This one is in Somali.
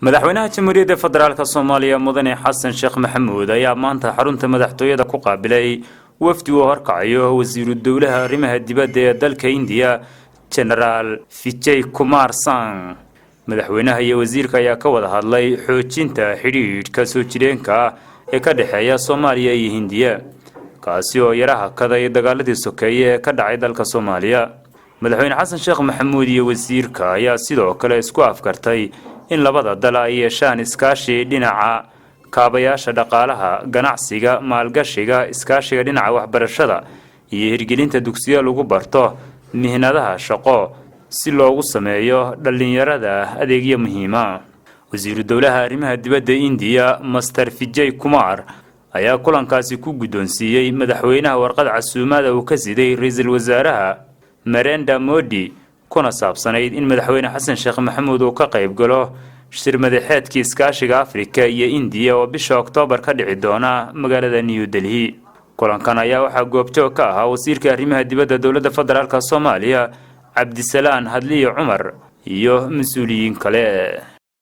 madaxweynaha jamhuuriyadda federaalka Soomaaliya mudane Xasan Sheekh Maxamuud ayaa maanta xarunta madaxtooyada ku qaabilay wafdi uu horkacayo wasiiru dawlaha arrimaha dibadda ee dalka India General Vijay Kumar Singh. madaxweynaha iyo wasiirka ayaa ka wada hadlay xoojinta xiriirka soo jireenka ee ka dhaxeeya Soomaaliya iyo Hindiya kaasi oo yaraha kaday dagaaladii sokeeye ee ka dhacay dalka Soomaaliya. madaxweyne Xasan Sheekh Maxamuud iyo wasiirka ayaa sidoo kale isku afkartay in labada dal ay yeeshaan iskaashi dhinaca kaabayaasha dhaqaalaha, ganacsiga, maalgashiga, iskaashiga dhinaca waxbarashada iyo hirgelinta dugsiyo lagu barto mihnadaha shaqo si loogu sameeyo dhalinyarada adeegyo muhiim ah. wasiiru dawlaha arrimaha dibadda India Master Vijay Kumar ayaa kulankaasi ku guddoonsiiyay madaxweynaha warqad casuumada uu ka siday ra'iisul wasaaraha Narendra Modi kuna saabsanayd in madaxweyne Xasan Sheekh Maxamuud uu ka qayb galo shir madaxeedkii iskaashiga Afrika iyo India oo bisha Oktoobar ka dhici doona magaalada New Delhi. kulankan ayaa waxaa goobjoog ka ahaa wasiirka arrimaha dibadda dawladda federaalka Soomaaliya Cabdisalaan Hadliyo Cumar iyo mas'uuliyiin kale.